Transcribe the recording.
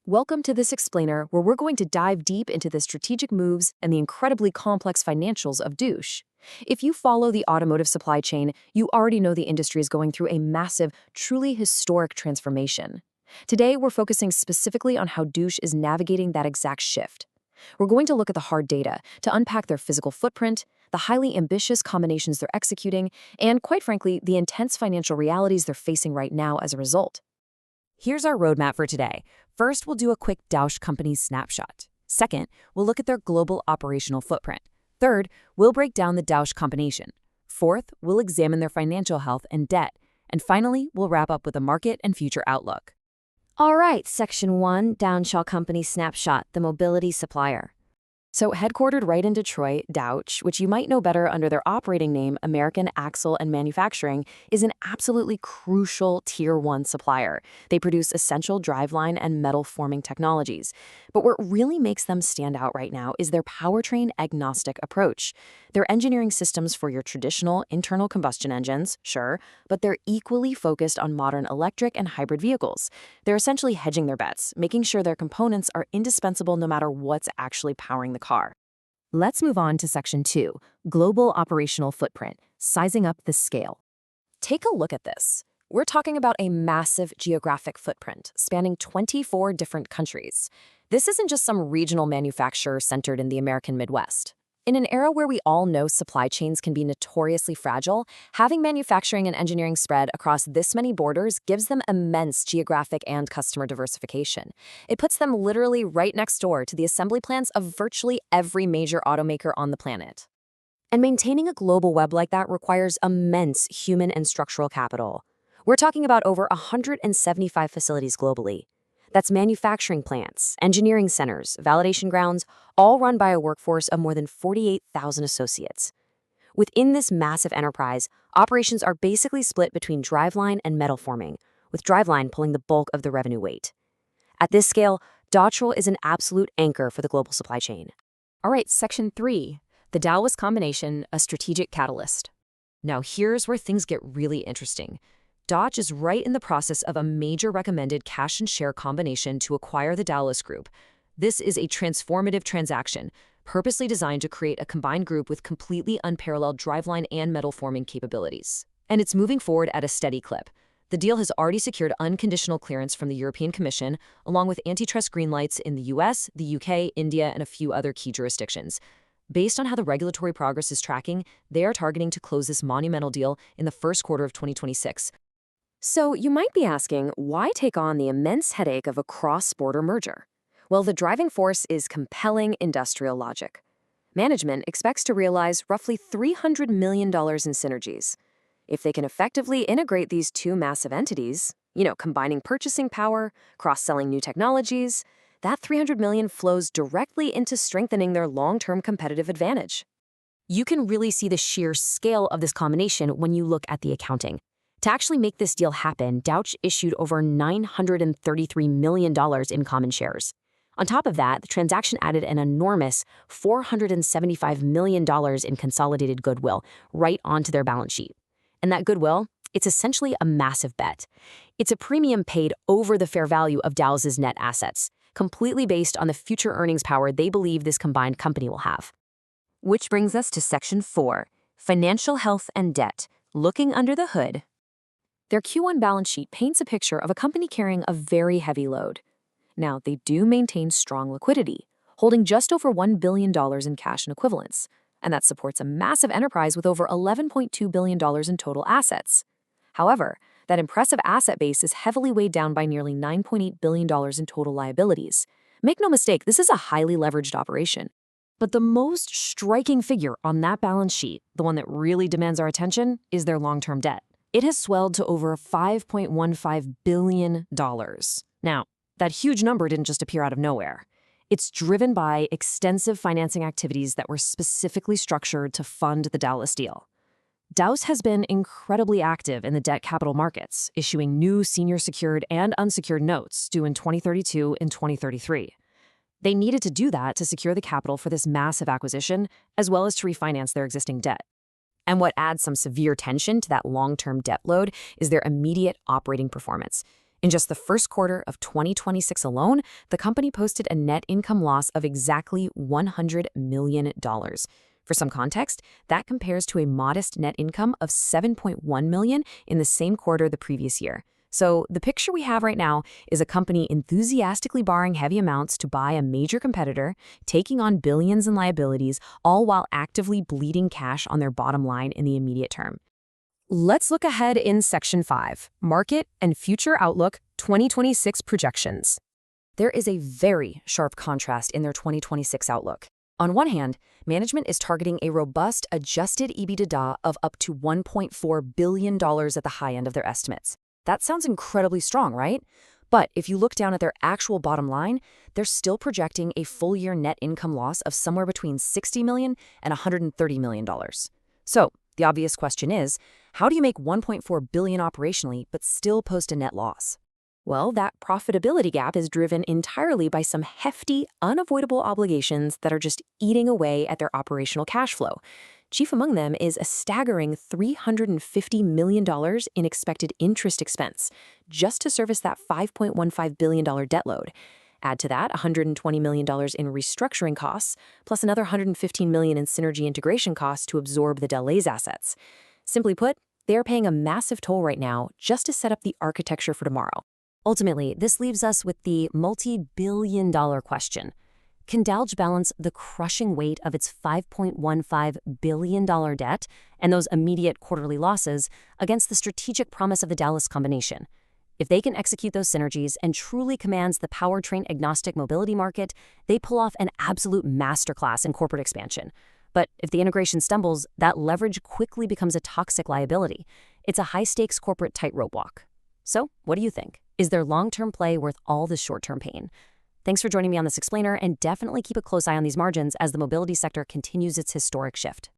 Welcome to this explainer where we're going to dive deep into the strategic moves and the incredibly complex financials of Dauch. If you follow the automotive supply chain, you already know the industry is going through a massive, truly historic transformation. Today, we're focusing specifically on how Dauch is navigating that exact shift. We're going to look at the hard data to unpack their physical footprint, the highly ambitious combinations they're executing, and quite frankly, the intense financial realities they're facing right now as a result. Here's our roadmap for today. First, we'll do a quick Dauch company snapshot. Second, we'll look at their global operational footprint. Third, we'll break down the Dauch combination. Fourth, we'll examine their financial health and debt. And finally, we'll wrap up with a market and future outlook. All right, Section 1, Dauch Company Snapshot, the mobility supplier. So headquartered right in Detroit, Dauch, which you might know better under their operating name, American Axle and Manufacturing, is an absolutely crucial Tier 1 supplier. They produce essential driveline and metal forming technologies. But what really makes them stand out right now is their powertrain agnostic approach. They're engineering systems for your traditional internal combustion engines, sure, but they're equally focused on modern electric and hybrid vehicles. They're essentially hedging their bets, making sure their components are indispensable no matter what's actually powering the car. Let's move on to Section 2, Global Operational Footprint, sizing up the scale. Take a look at this. We're talking about a massive geographic footprint spanning 24 different countries. This isn't just some regional manufacturer centered in the American Midwest. In an era where we all know supply chains can be notoriously fragile, having manufacturing and engineering spread across this many borders gives them immense geographic and customer diversification. It puts them literally right next door to the assembly plants of virtually every major automaker on the planet. And maintaining a global web like that requires immense human and structural capital. We're talking about over 175 facilities globally. That's manufacturing plants, engineering centers, validation grounds, all run by a workforce of more than 48,000 associates. Within this massive enterprise, operations are basically split between driveline and metal forming, with driveline pulling the bulk of the revenue weight. At this scale, Dauch is an absolute anchor for the global supply chain. All right, Section 3, the Dowlais combination, a strategic catalyst. Now here's where things get really interesting. Dauch is right in the process of a major recommended cash and share combination to acquire the Dowlais Group. This is a transformative transaction, purposely designed to create a combined group with completely unparalleled driveline and metal forming capabilities. And it's moving forward at a steady clip. The deal has already secured unconditional clearance from the European Commission, along with antitrust green lights in the US, the UK, India, and a few other key jurisdictions. Based on how the regulatory progress is tracking, they are targeting to close this monumental deal in the first quarter of 2026. So you might be asking, why take on the immense headache of a cross-border merger? Well, the driving force is compelling industrial logic. Management expects to realize roughly $300 million in synergies. If they can effectively integrate these two massive entities, combining purchasing power, cross-selling new technologies, that $300 million flows directly into strengthening their long-term competitive advantage. You can really see the sheer scale of this combination when you look at the accounting. To actually make this deal happen, Dauch issued over $933 million in common shares. On top of that, the transaction added an enormous $475 million in consolidated goodwill right onto their balance sheet. And that goodwill, it's essentially a massive bet. It's a premium paid over the fair value of Dowlais' net assets, completely based on the future earnings power they believe this combined company will have. Which brings us to Section 4, Financial Health and Debt, looking under the hood. Their Q1 balance sheet paints a picture of a company carrying a very heavy load. Now, they do maintain strong liquidity, holding just over $1 billion in cash and equivalents, and that supports a massive enterprise with over $11.2 billion in total assets. However, that impressive asset base is heavily weighed down by nearly $9.8 billion in total liabilities. Make no mistake, this is a highly leveraged operation. But the most striking figure on that balance sheet, the one that really demands our attention, is their long-term debt. It has swelled to over $5.15 billion. Now, that huge number didn't just appear out of nowhere. It's driven by extensive financing activities that were specifically structured to fund the Dowlais deal. Dauch has been incredibly active in the debt capital markets, issuing new senior secured and unsecured notes due in 2032 and 2033. They needed to do that to secure the capital for this massive acquisition, as well as to refinance their existing debt. And what adds some severe tension to that long-term debt load is their immediate operating performance. In just the first quarter of 2026 alone, the company posted a net income loss of exactly $100 million. For some context, that compares to a modest net income of $7.1 million in the same quarter the previous year. So the picture we have right now is a company enthusiastically borrowing heavy amounts to buy a major competitor, taking on billions in liabilities, all while actively bleeding cash on their bottom line in the immediate term. Let's look ahead in Section 5, Market and Future Outlook 2026 Projections. There is a very sharp contrast in their 2026 outlook. On one hand, management is targeting a robust adjusted EBITDA of up to $1.4 billion at the high end of their estimates. That sounds incredibly strong, right? But if you look down at their actual bottom line, they're still projecting a full-year net income loss of somewhere between $60 million and $130 million. So, the obvious question is, how do you make $1.4 billion operationally but still post a net loss? Well, that profitability gap is driven entirely by some hefty, unavoidable obligations that are just eating away at their operational cash flow. Chief among them is a staggering $350 million in expected interest expense, just to service that $5.15 billion debt load. Add to that $120 million in restructuring costs, plus another $115 million in synergy integration costs to absorb the Dowlais assets. Simply put, they are paying a massive toll right now just to set up the architecture for tomorrow. Ultimately, this leaves us with the multi-billion-dollar question. Can Dauch balance the crushing weight of its $5.15 billion debt and those immediate quarterly losses against the strategic promise of the Dowlais combination? If they can execute those synergies and truly commands the powertrain-agnostic mobility market, they pull off an absolute masterclass in corporate expansion. But if the integration stumbles, that leverage quickly becomes a toxic liability. It's a high-stakes corporate tightrope walk. So, what do you think? Is their long-term play worth all the short-term pain? Thanks for joining me on this explainer, and definitely keep a close eye on these margins as the mobility sector continues its historic shift.